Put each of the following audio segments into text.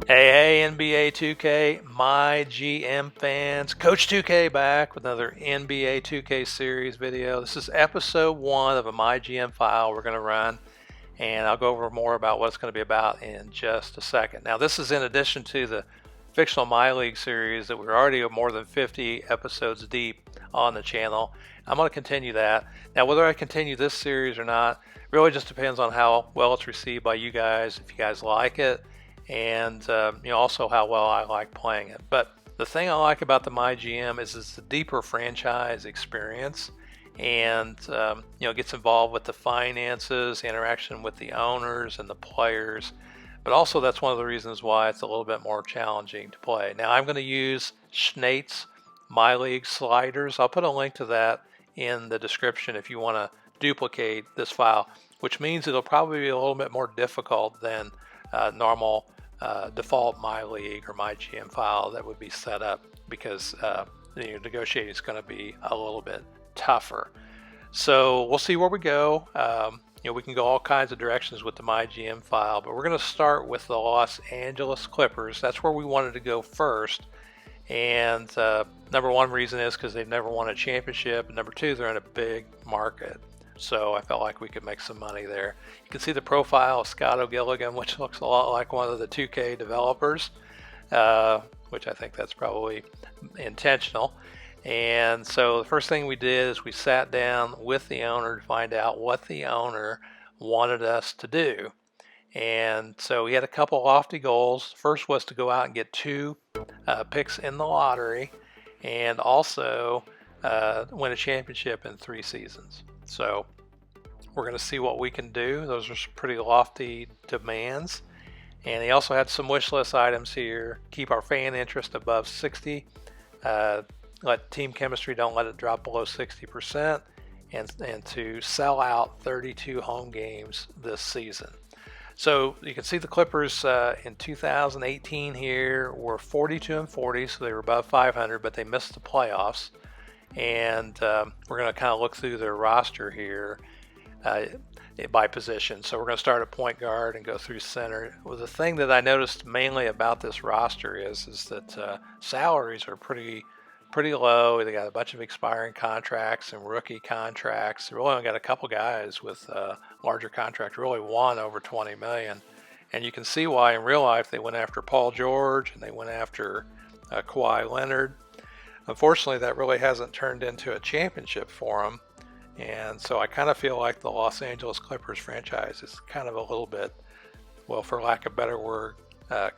Hey, NBA 2K MyGm fans, Coach 2K back with another NBA 2K series video. This is episode 1 of a MyGm file we're going to run, and I'll go over more about what it's going to be about in just a second. Now, this is in addition to the fictional My League series that we're already more than 50 episodes deep on the channel. I'm going to continue that. Now, whether I continue this series or not really just depends on how well it's received by you guys, if you guys like it, and also how well I like playing it. But the thing I like about the MyGM is it's a deeper franchise experience, and gets involved with the finances, interaction with the owners and the players. But also that's one of the reasons why it's a little bit more challenging to play. Now I'm going to use Schnaidt's My League sliders. I'll put a link to that in the description if you want to duplicate this file, which means it'll probably be a little bit more difficult than normal default My League or MyGM file that would be set up, because negotiating is going to be a little bit tougher. So we'll see where we go. We can go all kinds of directions with the MyGM file, but we're going to start with the Los Angeles Clippers. That's where we wanted to go first. And number one reason is because they've never won a championship, and number two, they're in a big market. So I felt like we could make some money there. You can see the profile of Scott O'Gilligan, which looks a lot like one of the 2K developers, which I think that's probably intentional. And so the first thing we did is we sat down with the owner to find out what the owner wanted us to do. And so he had a couple lofty goals. First was to go out and get 2 picks in the lottery, and also win a championship in 3 seasons. So we're going to see what we can do. Those are some pretty lofty demands. And he also had some wish list items here. Keep our fan interest above 60. Let team chemistry, don't let it drop below 60%. And to sell out 32 home games this season. So you can see the Clippers in 2018 here were 42-40, so they were above 500, but they missed the playoffs. And we're going to kind of look through their roster here by position. So we're going to start at point guard and go through center. Well, the thing that I noticed mainly about this roster is that salaries are pretty low. They got a bunch of expiring contracts and rookie contracts. They really only got a couple guys with larger contracts, really one over $20 million. And you can see why in real life they went after Paul George and they went after Kawhi Leonard. Unfortunately, that really hasn't turned into a championship for them. And so I kind of feel like the Los Angeles Clippers franchise is kind of a little bit, well, for lack of a better word,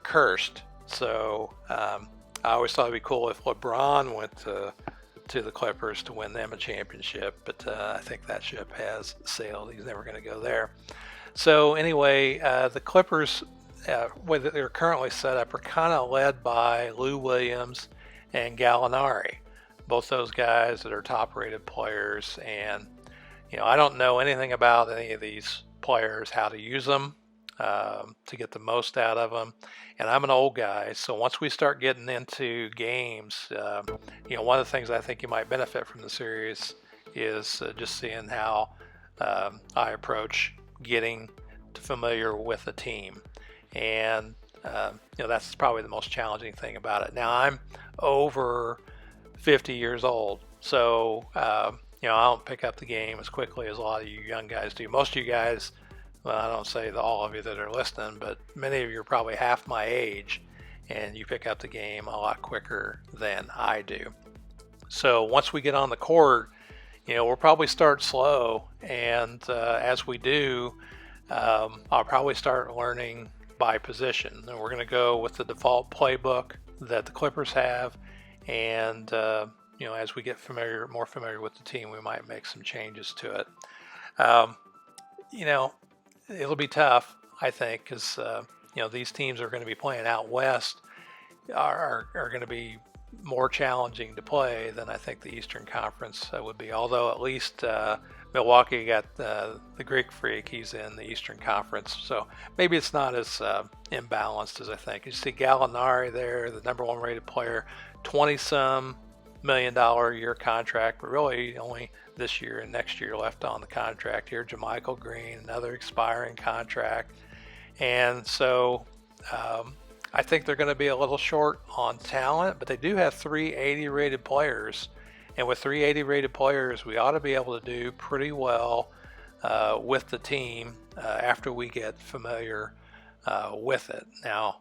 cursed. So I always thought it'd be cool if LeBron went to the Clippers to win them a championship, but I think that ship has sailed. He's never going to go there. So anyway, the Clippers, way that they're currently set up, are kind of led by Lou Williams and Gallinari, both those guys that are top-rated players. And I don't know anything about any of these players, how to use them to get the most out of them. And I'm an old guy, so once we start getting into games, one of the things I think you might benefit from the series is just seeing how I approach getting familiar with a team. And that's probably the most challenging thing about it. Now I'm over 50 years old, so I don't pick up the game as quickly as a lot of you young guys do. Most of you guys, well, I don't say all of you that are listening, but many of you are probably half my age, and you pick up the game a lot quicker than I do. So once we get on the court, we'll probably start slow, and as we do, I'll probably start learning by position. And we're going to go with the default playbook that the Clippers have, and as we get more familiar with the team, we might make some changes to it. It'll be tough, I think, because these teams are going to be playing out west are going to be more challenging to play than I think the Eastern Conference would be. Although at least Milwaukee got the Greek Freak, he's in the Eastern Conference, so maybe it's not as imbalanced as I think. You see Gallinari there, the number 1 rated player, 20-some $million a year contract, but really only this year and next year left on the contract here. JaMychal Green, another expiring contract. And so I think they're going to be a little short on talent, but they do have 380 rated players. And with 380 rated players, we ought to be able to do pretty well with the team after we get familiar with it. Now,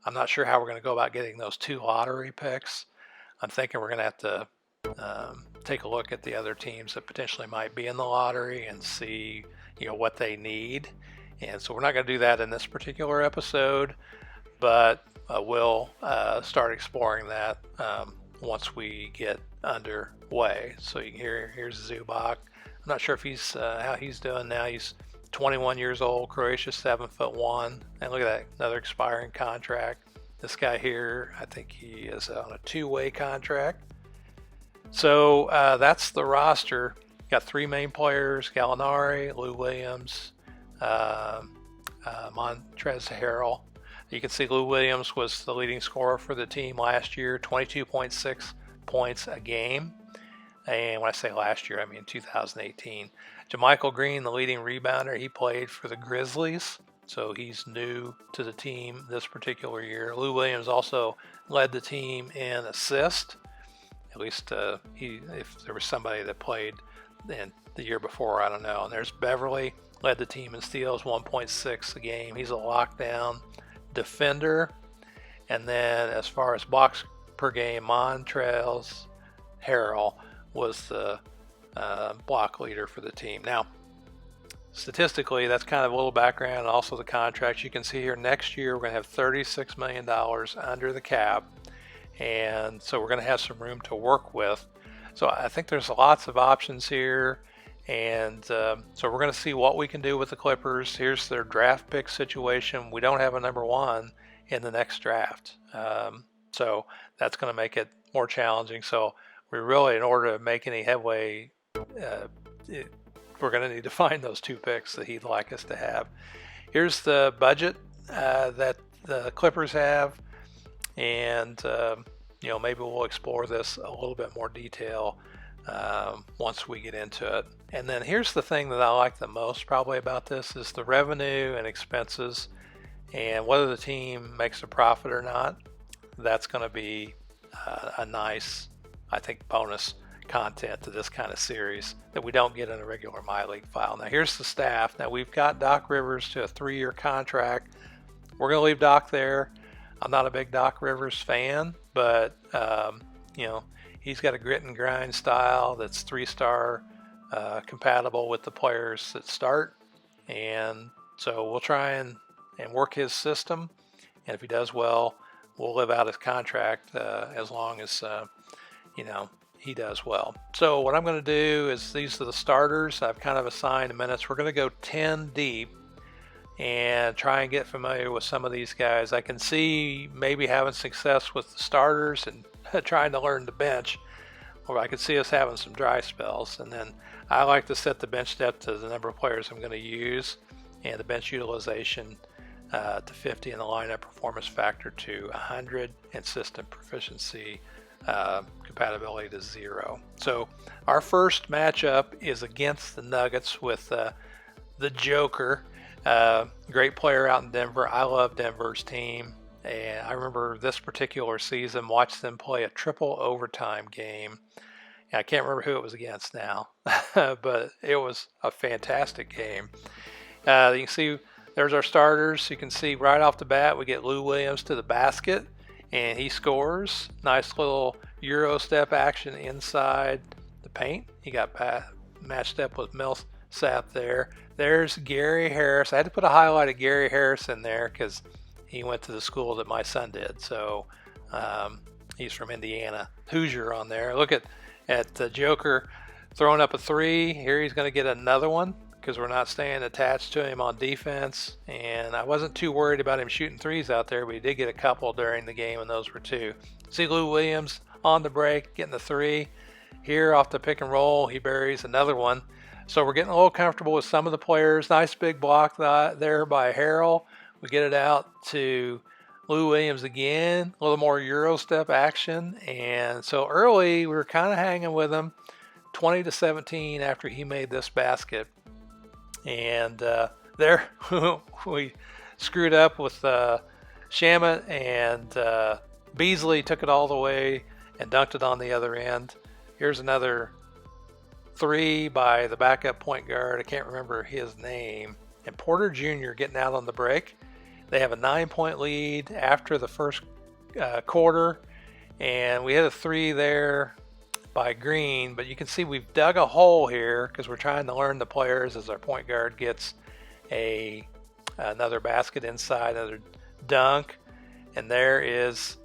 I'm not sure how we're going to go about getting those 2 lottery picks. I'm thinking we're going to have to take a look at the other teams that potentially might be in the lottery and see, what they need. And so we're not going to do that in this particular episode, but we'll start exploring that once we get underway. So you can here's Zubac. I'm not sure if he's how he's doing now. He's 21 years old, Croatia, 7'1", and look at that, another expiring contract. This guy here, I think he is on a 2-way contract. So that's the roster. Got 3 main players: Gallinari, Lou Williams, Montrezl Harrell. You can see Lou Williams was the leading scorer for the team last year, 22.6 points a game. And when I say last year, I mean 2018. JaMychal Green, the leading rebounder, he played for the Grizzlies, so he's new to the team this particular year. Lou Williams also led the team in assist. At least if there was somebody that played in the year before, I don't know. And there's Beverly, led the team in steals, 1.6 a game. He's a lockdown defender. And then as far as blocks per game, Montrezl Harrell was the block leader for the team. Now, statistically, that's kind of a little background, and also the contracts. You can see here next year we're going to have $36 million under the cap, and so we're going to have some room to work with. So I think there's lots of options here, and so we're going to see what we can do with the Clippers. Here's their draft pick situation. We don't have a number 1 in the next draft, so that's going to make it more challenging. So we really, in order to make any headway, we're going to need to find those 2 picks that he'd like us to have. Here's the budget that the Clippers have, and maybe we'll explore this a little bit more detail once we get into it. And then here's the thing that I like the most probably about this is the revenue and expenses, and whether the team makes a profit or not. That's going to be a nice, I think, bonus content to this kind of series that we don't get in a regular My League file. Now here's the staff. Now we've got Doc Rivers to a 3-year contract. We're going to leave Doc there. I'm not a big Doc Rivers fan, but he's got a grit and grind style that's 3-star compatible with the players that start, and so we'll try and work his system, and if he does well, we'll live out his contract as long as he does well. So what I'm going to do is, these are the starters. I've kind of assigned minutes. We're going to go 10 deep and try and get familiar with some of these guys. I can see maybe having success with the starters and trying to learn the bench, or I could see us having some dry spells. And then I like to set the bench depth to the number of players I'm going to use, and the bench utilization to 50, and the lineup performance factor to 100, and system proficiency compatibility to 0. So our first matchup is against the Nuggets with the Joker. Great player out in Denver. I love Denver's team, and I remember this particular season watched them play a triple overtime game. And I can't remember who it was against now, but it was a fantastic game. You can see there's our starters. You can see right off the bat we get Lou Williams to the basket, and he scores. Nice little Euro step action inside the paint. He got matched up with Millsap there. There's Gary Harris. I had to put a highlight of Gary Harris in there because he went to the school that my son did. So he's from Indiana. Hoosier on there. Look at the Joker throwing up a 3. Here he's going to get another one because we're not staying attached to him on defense. And I wasn't too worried about him shooting 3s out there, but he did get a couple during the game, and those were 2. See Lou Williams on the break, getting the 3. Here off the pick and roll, he buries another one. So we're getting a little comfortable with some of the players. Nice big block there by Harrell. We get it out to Lou Williams again, a little more Euro step action. And so early, we were kind of hanging with him, 20-17 after he made this basket. And there we screwed up with Shamit and Beasley took it all the way and dunked it on the other end. Here's another three by the backup point guard. I can't remember his name. And Porter Jr. getting out on the break. They have a 9-point lead after the first quarter. And we had a three there by Green. But you can see we've dug a hole here because we're trying to learn the players as our point guard gets another basket inside, another dunk. And there is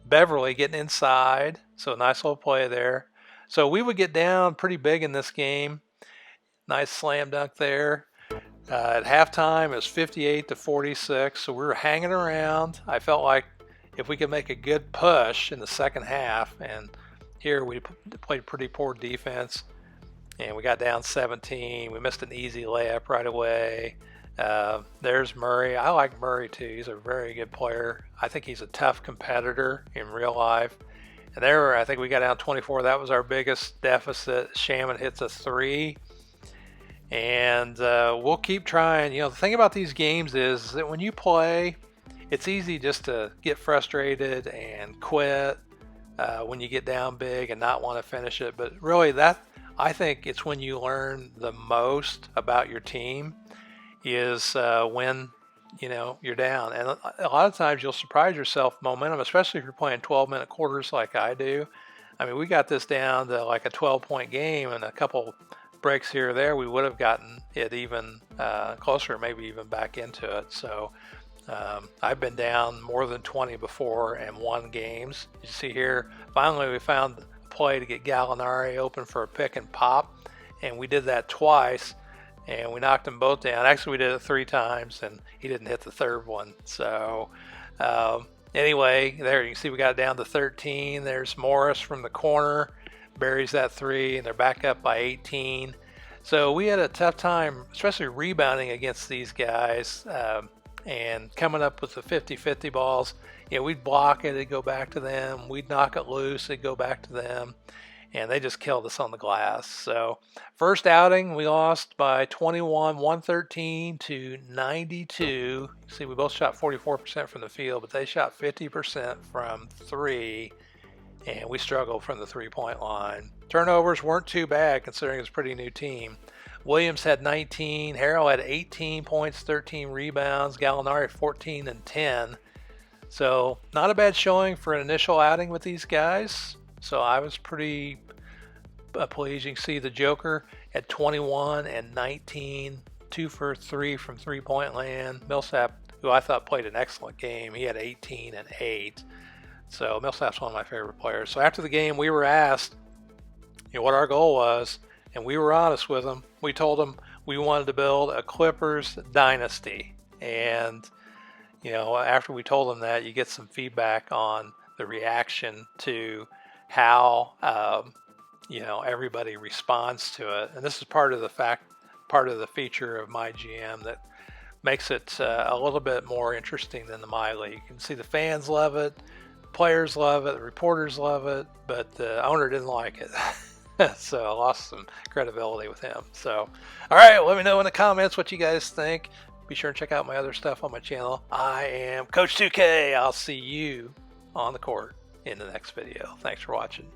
Beverly getting inside. So a nice little play there. So we would get down pretty big in this game. Nice slam dunk there. At halftime, it was 58-46. So we were hanging around. I felt like if we could make a good push in the second half, and here we played pretty poor defense, and we got down 17. We missed an easy layup right away. There's Murray. I like Murray too. He's a very good player. I think he's a tough competitor in real life. And there, I think we got down 24. That was our biggest deficit. Shamit hits a three. And we'll keep trying. You know, the thing about these games is that when you play, it's easy just to get frustrated and quit when you get down big and not want to finish it. But really, I think it's when you learn the most about your team is when you're down. And a lot of times you'll surprise yourself momentum, especially if you're playing 12-minute quarters like I do. I mean, we got this down to like a 12-point game, and a couple breaks here or there, we would have gotten it even closer, maybe even back into it. So I've been down more than 20 before and won games. You see here, finally we found a play to get Gallinari open for a pick and pop, and we did that twice. And we knocked them both down. Actually, we did it 3 times, and he didn't hit the third one. So anyway, there you can see we got it down to 13. There's Morris from the corner, buries that three, and they're back up by 18. So we had a tough time, especially rebounding against these guys and coming up with the 50-50 balls. We'd block it, it'd go back to them. We'd knock it loose, it'd go back to them. And they just killed us on the glass. So first outing, we lost by 21, 113 to 92. See, we both shot 44% from the field, but they shot 50% from three, and we struggled from the 3-point line. Turnovers weren't too bad considering it's a pretty new team. Williams had 19, Harrell had 18 points, 13 rebounds, Gallinari 14 and 10. So not a bad showing for an initial outing with these guys. So I was pretty pleased. You can see the Joker at 21 and 19, 2 for 3 from 3-point land. Millsap, who I thought played an excellent game, he had 18 and 8. So Millsap's one of my favorite players. So after the game, we were asked what our goal was, and we were honest with them. We told them we wanted to build a Clippers dynasty. And after we told them that, you get some feedback on the reaction to how everybody responds to it. And this is part of the feature of MyGM that makes it a little bit more interesting than the My League. You can see the fans love it, the players love it, the reporters love it, but the owner didn't like it. So I lost some credibility with him. So, all right, let me know in the comments what you guys think. Be sure to check out my other stuff on my channel. I am Coach 2K. I'll see you on the court in the next video. Thanks for watching.